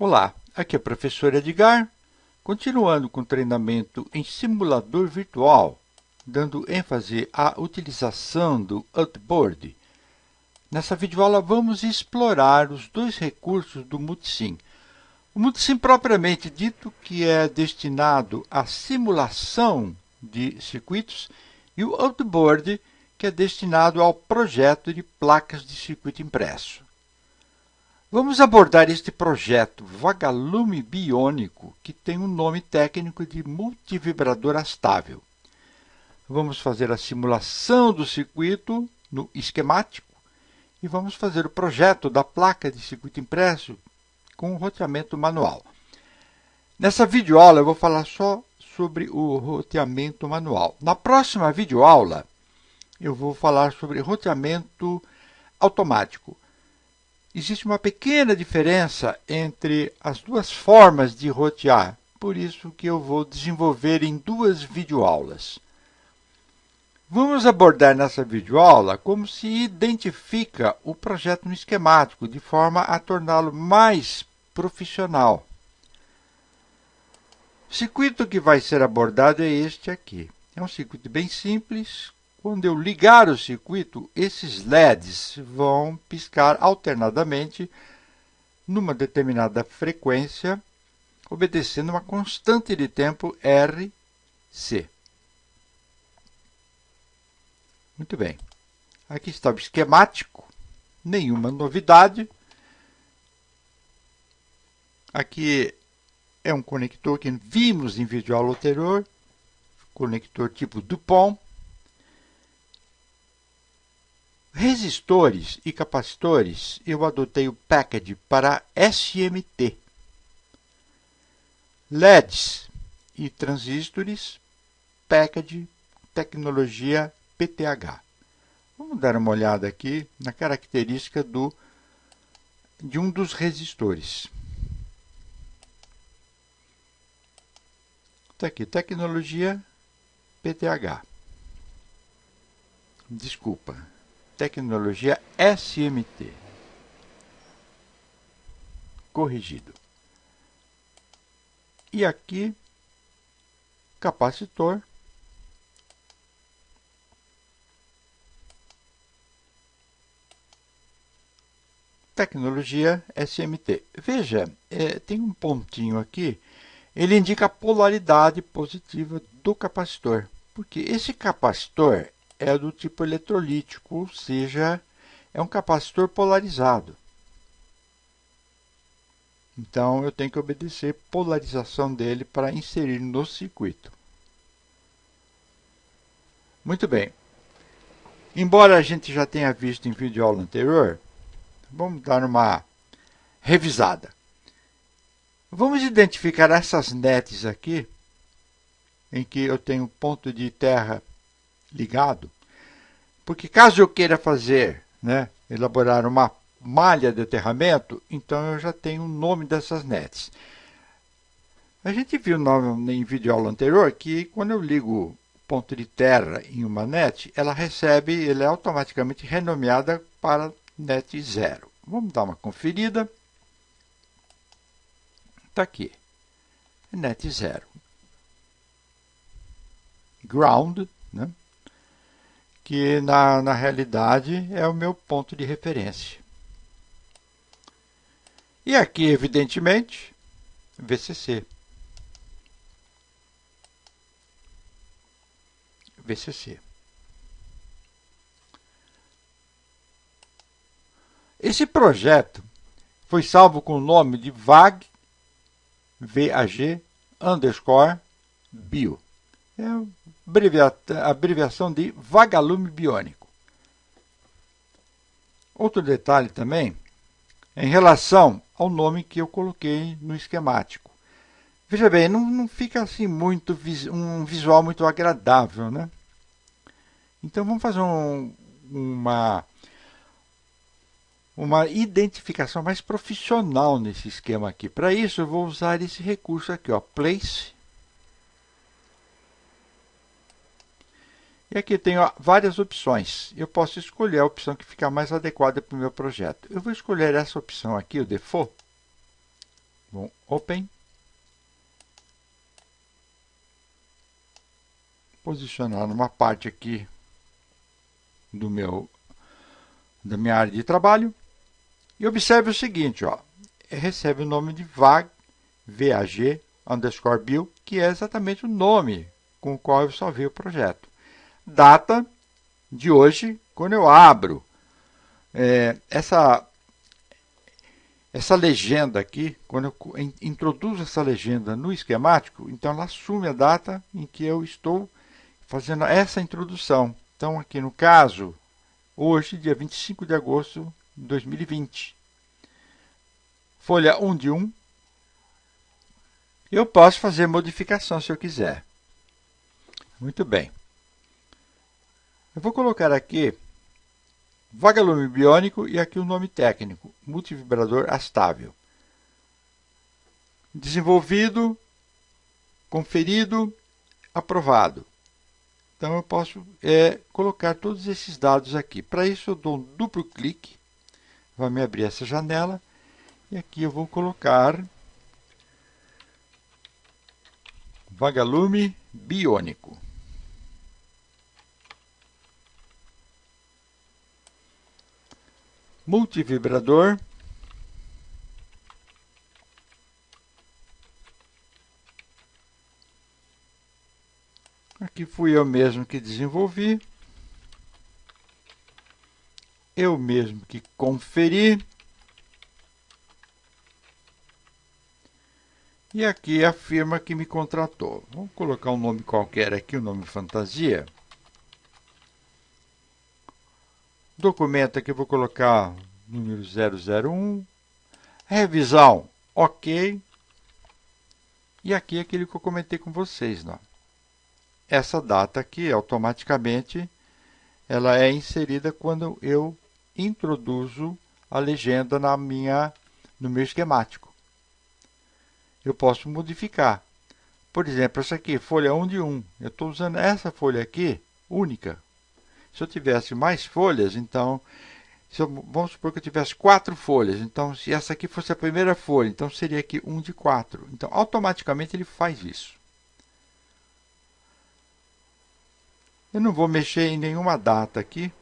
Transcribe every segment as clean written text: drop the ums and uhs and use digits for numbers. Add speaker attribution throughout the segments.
Speaker 1: Olá, aqui é o professor Edgar, continuando com o treinamento em simulador virtual, dando ênfase à utilização do Artboard. Nessa videoaula vamos explorar os dois recursos do Multisim. O Multisim propriamente dito, que é destinado à simulação de circuitos, e o Artboard, que é destinado ao projeto de placas de circuito impresso. Vamos abordar este projeto vagalume biônico, que tem um nome técnico de multivibrador astável. Vamos fazer a simulação do circuito no esquemático e vamos fazer o projeto da placa de circuito impresso com roteamento manual. Nessa videoaula eu vou falar só sobre o roteamento manual. Na próxima videoaula eu vou falar sobre roteamento automático. Existe uma pequena diferença entre as duas formas de rotear, por isso que eu vou desenvolver em duas videoaulas. Vamos abordar nessa videoaula como se identifica o projeto no esquemático, de forma a torná-lo mais profissional. O circuito que vai ser abordado é este aqui. É um circuito bem simples. Quando eu ligar o circuito, esses LEDs vão piscar alternadamente numa determinada frequência, obedecendo uma constante de tempo RC. Muito bem. Aqui está o esquemático, nenhuma novidade. Aqui é um conector que vimos em videoaula anterior, conector tipo Dupont. Resistores e capacitores, eu adotei o package para SMT. LEDs e transistores, package tecnologia PTH. Vamos dar uma olhada aqui na característica de um dos resistores. Está aqui, tecnologia PTH. Desculpa. Tecnologia SMT. Corrigido. E aqui, capacitor. Tecnologia SMT. Veja, tem um pontinho aqui. Ele indica a polaridade positiva do capacitor. Porque esse capacitor é do tipo eletrolítico, ou seja, é um capacitor polarizado. Então, eu tenho que obedecer a polarização dele para inserir no circuito. Muito bem. Embora a gente já tenha visto em videoaula anterior, vamos dar uma revisada. Vamos identificar essas nets aqui, em que eu tenho ponto de terra ligado, porque caso eu queira fazer, elaborar uma malha de aterramento, então eu já tenho o nome dessas nets. A gente viu em videoaula anterior que quando eu ligo o ponto de terra em uma net, ela é automaticamente renomeada para net 0. Vamos dar uma conferida. Está aqui, net 0. Ground, que na realidade é o meu ponto de referência. E aqui, evidentemente, VCC. VCC. Esse projeto foi salvo com o nome de VAG, bio. É a abreviação de vagalume biônico. Outro detalhe também, em relação ao nome que eu coloquei no esquemático. Veja bem, não fica assim um visual muito agradável, né? Então vamos fazer uma identificação mais profissional nesse esquema aqui. Para isso eu vou usar esse recurso aqui, ó, Place. E aqui tenho várias opções. Eu posso escolher a opção que fica mais adequada para o meu projeto. Eu vou escolher essa opção aqui, o Default. Bom, Open. Posicionar numa parte aqui da minha área de trabalho. E observe o seguinte, ó, recebe o nome de VAG, VAG_Bill, que é exatamente o nome com o qual eu salvei o projeto. Data de hoje, quando eu abro essa legenda aqui, quando eu introduzo essa legenda no esquemático, então ela assume a data em que eu estou fazendo essa introdução. Então, aqui no caso, hoje, dia 25 de agosto de 2020. Folha 1 de 1. Eu posso fazer modificação se eu quiser. Muito bem. Eu vou colocar aqui vagalume biônico e aqui o nome técnico, multivibrador astável. Desenvolvido, conferido, aprovado. Então, eu posso colocar todos esses dados aqui. Para isso, eu dou um duplo clique, vai me abrir essa janela, e aqui eu vou colocar vagalume biônico. Multivibrador. Aqui fui eu mesmo que desenvolvi. Eu mesmo que conferi. E aqui a firma que me contratou. Vamos colocar um nome qualquer aqui, um nome fantasia. Documento aqui eu vou colocar número 001. Revisão, ok. E aqui é aquele que eu comentei com vocês, não? Essa data aqui, automaticamente, ela é inserida quando eu introduzo a legenda no meu esquemático. Eu posso modificar. Por exemplo, essa aqui, folha 1 de 1. Eu estou usando essa folha aqui, única. Se eu tivesse mais folhas, então, vamos supor que eu tivesse 4 folhas. Então, se essa aqui fosse a primeira folha, então seria aqui 1 de 4. Então, automaticamente ele faz isso. Eu não vou mexer em nenhuma data aqui.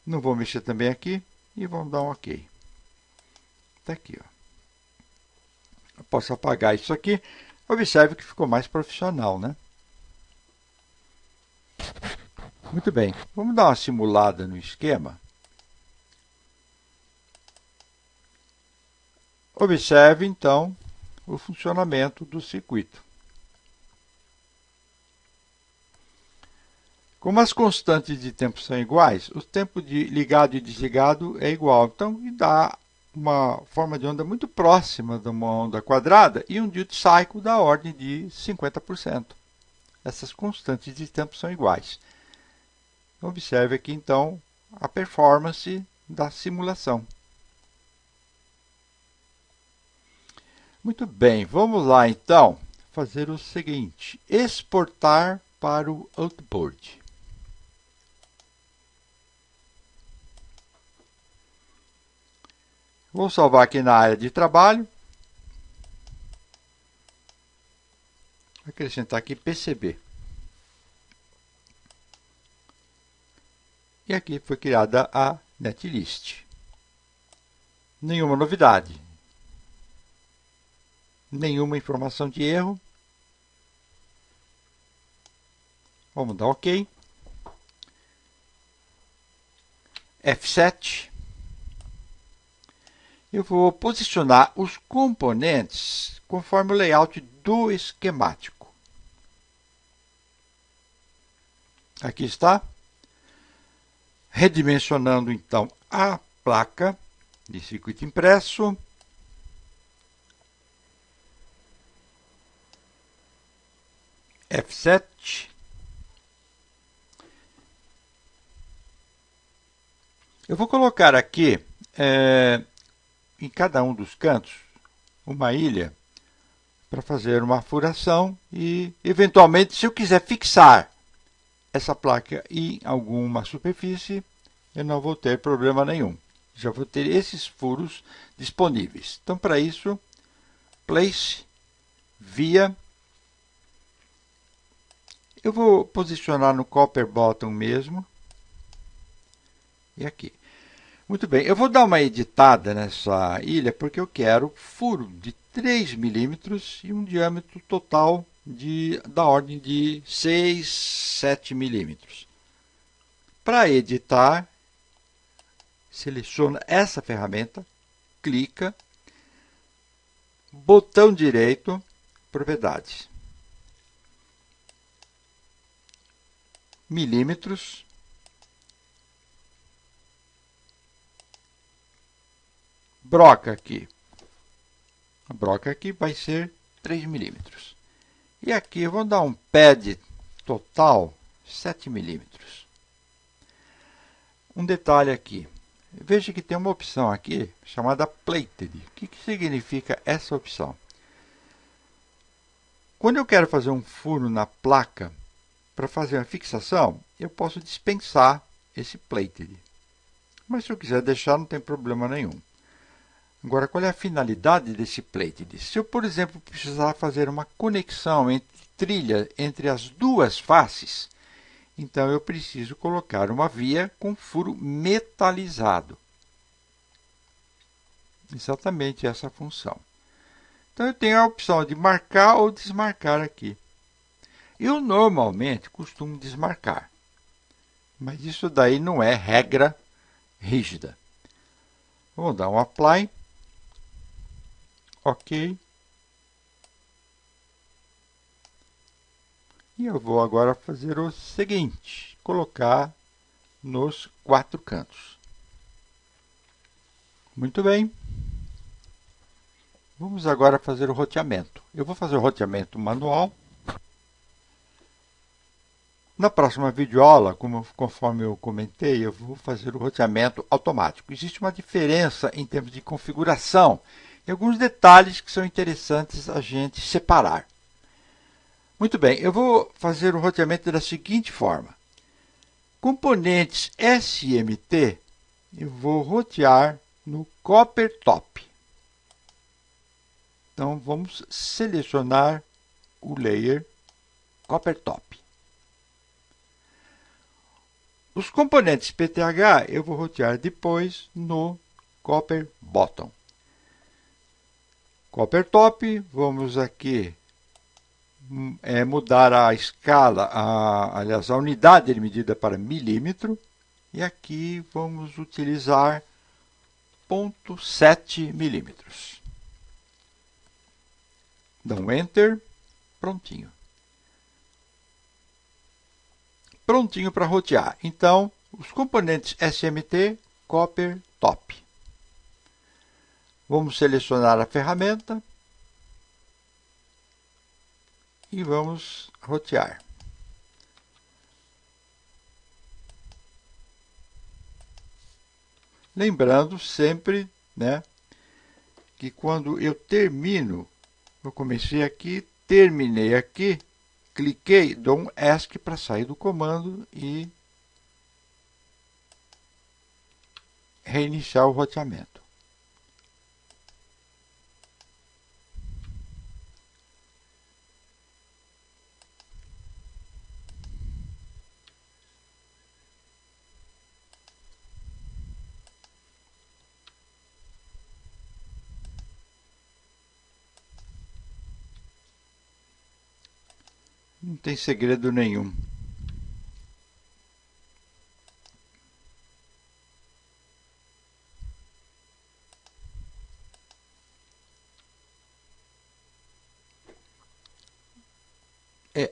Speaker 1: Não vou mexer também aqui. E vamos dar um OK. Está aqui, ó. Eu posso apagar isso aqui. Observe que ficou mais profissional, né? Muito bem. Vamos dar uma simulada no esquema. Observe, então, o funcionamento do circuito. Como as constantes de tempo são iguais, o tempo de ligado e desligado é igual. Então, dá uma forma de onda muito próxima de uma onda quadrada e um duty cycle da ordem de 50%. Essas constantes de tempo são iguais. Observe aqui, então, a performance da simulação. Muito bem, vamos lá, então, fazer o seguinte. Exportar para o Artboard. Vou salvar aqui na área de trabalho. Acrescentar aqui PCB. E aqui foi criada a netlist. Nenhuma novidade. Nenhuma informação de erro. Vamos dar OK. F7. Eu vou posicionar os componentes conforme o layout do esquemático. Aqui está. Redimensionando, então, a placa de circuito impresso. F7. Eu vou colocar aqui, em cada um dos cantos, uma ilha para fazer uma furação e, eventualmente, se eu quiser fixar essa placa em alguma superfície, eu não vou ter problema nenhum. Já vou ter esses furos disponíveis. Então, para isso, Place, Via. Eu vou posicionar no Copper Bottom mesmo. E aqui. Muito bem, eu vou dar uma editada nessa ilha porque eu quero furo de 3 milímetros e um diâmetro total da ordem de 6, 7 milímetros. Para editar, seleciona essa ferramenta, clica, botão direito, propriedades, milímetros, broca aqui. A broca aqui vai ser 3 milímetros. E aqui vamos dar um pad total 7 milímetros. Um detalhe aqui. Veja que tem uma opção aqui chamada Plated. O que significa essa opção? Quando eu quero fazer um furo na placa para fazer a fixação, eu posso dispensar esse Plated. Mas se eu quiser deixar, não tem problema nenhum. Agora, qual é a finalidade desse Plated? Se eu, por exemplo, precisar fazer uma conexão entre trilha entre as duas faces, então eu preciso colocar uma via com furo metalizado. Exatamente essa função. Então eu tenho a opção de marcar ou desmarcar aqui. Eu normalmente costumo desmarcar, mas isso daí não é regra rígida. Vou dar um Apply. Ok. E eu vou agora fazer o seguinte, colocar nos 4 cantos. Muito bem. Vamos agora fazer o roteamento. Eu vou fazer o roteamento manual. Na próxima videoaula, conforme eu comentei, eu vou fazer o roteamento automático. Existe uma diferença em termos de configuração e alguns detalhes que são interessantes a gente separar. Muito bem, eu vou fazer o roteamento da seguinte forma. Componentes SMT, eu vou rotear no Copper Top. Então, vamos selecionar o layer Copper Top. Os componentes PTH eu vou rotear depois no Copper Bottom. Copper Top, vamos aqui mudar a escala, aliás, a unidade de medida para milímetro. E aqui vamos utilizar 0,7 milímetros. Dá um Enter, prontinho. Prontinho para rotear. Então, os componentes SMT, Copper Top. Vamos selecionar a ferramenta e vamos rotear. Lembrando sempre, né, que quando eu termino, eu comecei aqui, terminei aqui, cliquei, dou um ESC para sair do comando e reiniciar o roteamento. Não tem segredo nenhum.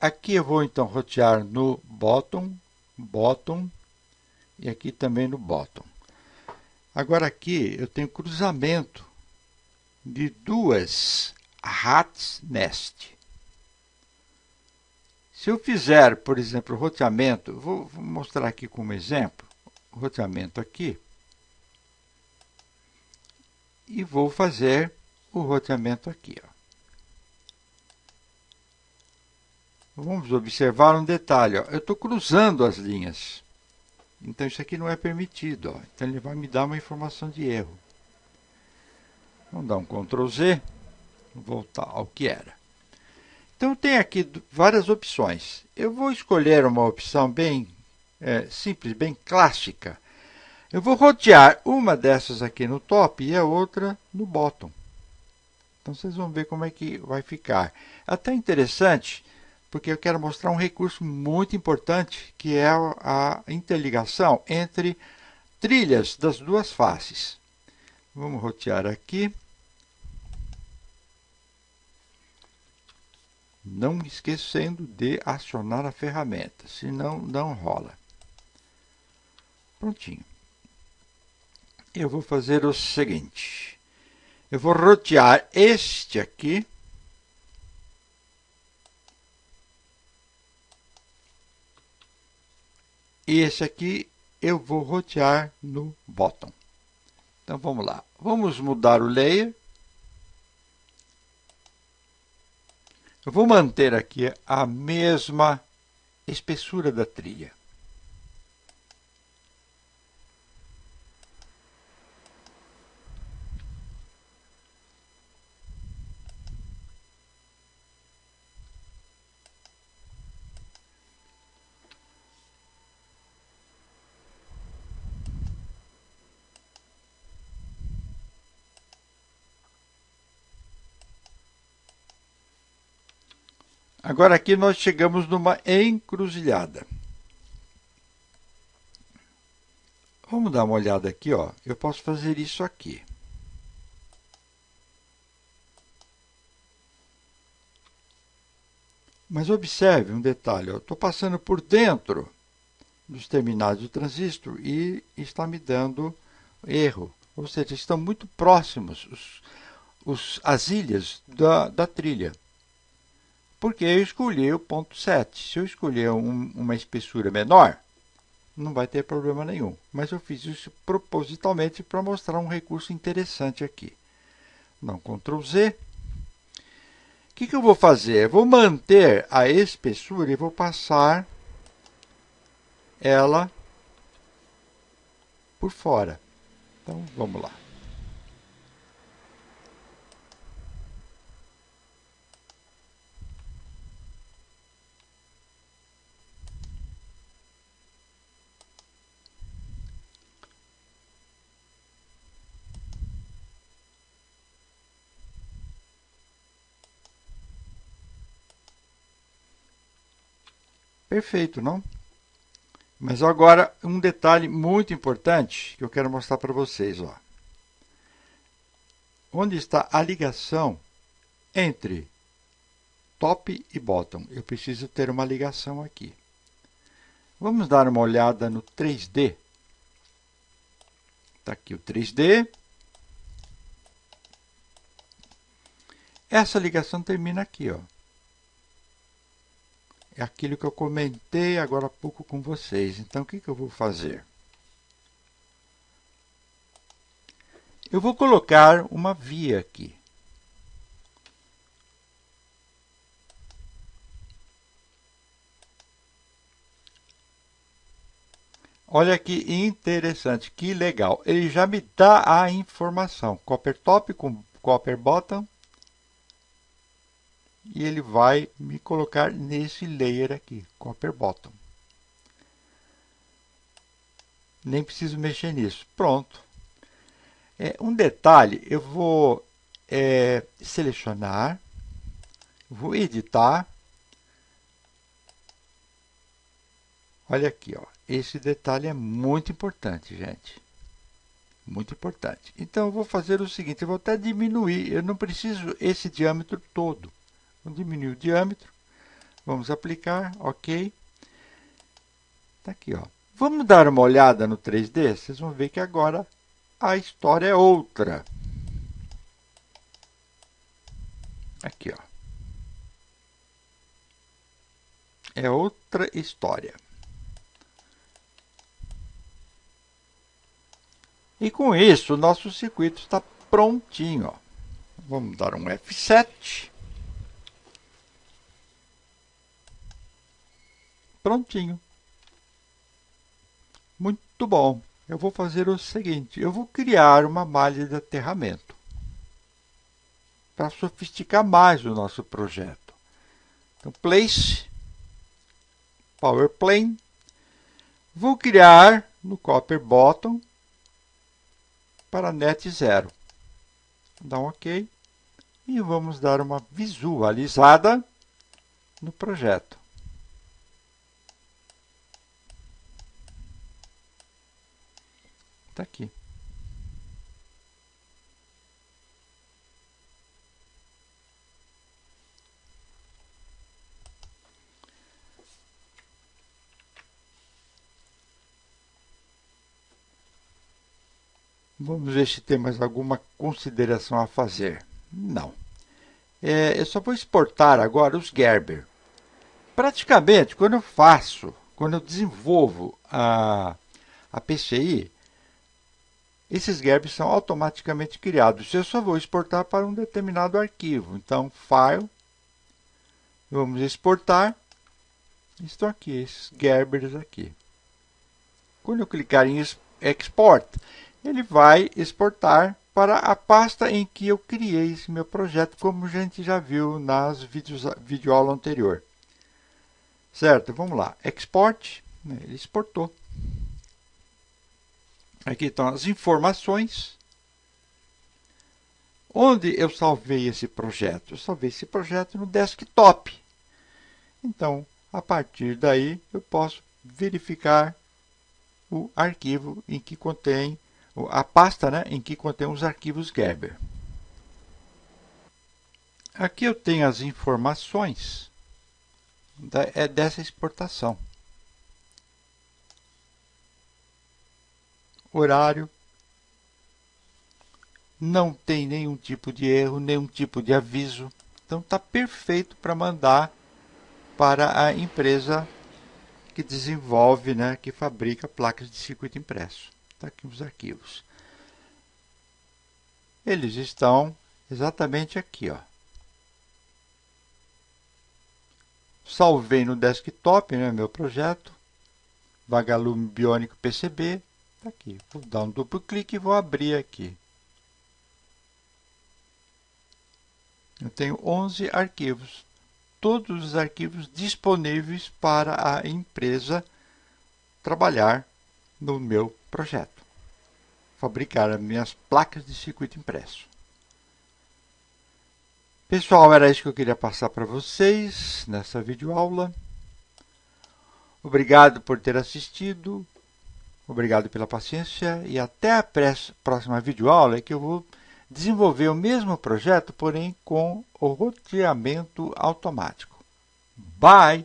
Speaker 1: Aqui eu vou então rotear no bottom e aqui também no bottom. Agora aqui eu tenho cruzamento de duas Rat's Nest. Se eu fizer, por exemplo, o roteamento, vou mostrar aqui como exemplo, o roteamento aqui, e vou fazer o roteamento aqui. Ó. Vamos observar um detalhe. Ó. Eu estou cruzando as linhas. Então isso aqui não é permitido, ó. Então ele vai me dar uma informação de erro. Vamos dar um Ctrl Z, voltar ao que era. Então tem aqui várias opções. Eu vou escolher uma opção bem simples, bem clássica. Eu vou rotear uma dessas aqui no top e a outra no bottom. Então vocês vão ver como é que vai ficar. Até interessante, porque eu quero mostrar um recurso muito importante, que é a interligação entre trilhas das duas faces. Vamos rotear aqui. Não esquecendo de acionar a ferramenta, senão não rola. Prontinho. Eu vou fazer o seguinte. Eu vou rotear este aqui. E esse aqui eu vou rotear no bottom. Então vamos lá. Vamos mudar o layer. Eu vou manter aqui a mesma espessura da trilha. Agora aqui nós chegamos numa encruzilhada. Vamos dar uma olhada aqui, ó. Eu posso fazer isso aqui. Mas observe um detalhe, eu estou passando por dentro dos terminais do transistor e está me dando erro. Ou seja, estão muito próximos as ilhas da trilha. Porque eu escolhi o ponto 7. Se eu escolher uma espessura menor, não vai ter problema nenhum. Mas eu fiz isso propositalmente para mostrar um recurso interessante aqui. Não, Ctrl Z. O que eu vou fazer? Eu vou manter a espessura e vou passar ela por fora. Então, vamos lá. Perfeito, não? Mas agora, um detalhe muito importante que eu quero mostrar para vocês. Ó. Onde está a ligação entre top e bottom? Eu preciso ter uma ligação aqui. Vamos dar uma olhada no 3D. Está aqui o 3D. Essa ligação termina aqui, ó. É aquilo que eu comentei agora há pouco com vocês. Então, o que eu vou fazer? Eu vou colocar uma via aqui. Olha que interessante, que legal. Ele já me dá a informação. Copper top com copper bottom. E ele vai me colocar nesse layer aqui, copper bottom. Nem preciso mexer nisso. Pronto. Um detalhe, eu vou selecionar, vou editar. Olha aqui, ó. Esse detalhe é muito importante, gente. Muito importante. Então, eu vou fazer o seguinte, eu vou até diminuir. Eu não preciso esse diâmetro todo. Vou diminuir o diâmetro. Vamos aplicar, ok. Está aqui, ó. Vamos dar uma olhada no 3D? Vocês vão ver que agora a história é outra. Aqui, ó. É outra história. E com isso, o nosso circuito está prontinho. Ó. Vamos dar um F7. Prontinho. Muito bom. Eu vou fazer o seguinte, eu vou criar uma malha de aterramento para sofisticar mais o nosso projeto. Então, Place, Power Plane. Vou criar no Copper Bottom para net 0. Dá um OK. E vamos dar uma visualizada no projeto. Está aqui. Vamos ver se tem mais alguma consideração a fazer. Não. Eu só vou exportar agora os Gerber. Praticamente, quando eu desenvolvo a PCI, esses Gerbers são automaticamente criados. Eu só vou exportar para um determinado arquivo. Então, File, vamos exportar. Estão aqui, esses Gerbers aqui. Quando eu clicar em Export, ele vai exportar para a pasta em que eu criei esse meu projeto, como a gente já viu nas videoaula anterior. Certo, vamos lá. Export, ele exportou. Aqui estão as informações. Onde eu salvei esse projeto? Eu salvei esse projeto no desktop. Então, a partir daí, eu posso verificar o arquivo em que contém, a pasta, né, em que contém os arquivos Gerber. Aqui eu tenho as informações dessa exportação. Horário. Não tem nenhum tipo de erro, nenhum tipo de aviso. Então está perfeito para mandar para a empresa que desenvolve, né, que fabrica placas de circuito impresso. Está aqui os arquivos. Eles estão exatamente aqui, ó. Salvei no desktop, né, meu projeto. Vagalume Biônico PCB. Está aqui. Vou dar um duplo clique e vou abrir aqui. Eu tenho 11 arquivos. Todos os arquivos disponíveis para a empresa trabalhar no meu projeto. Fabricar as minhas placas de circuito impresso. Pessoal, era isso que eu queria passar para vocês nessa videoaula. Obrigado por ter assistido. Obrigado pela paciência e até a próxima videoaula, que eu vou desenvolver o mesmo projeto, porém com o roteamento automático. Bye!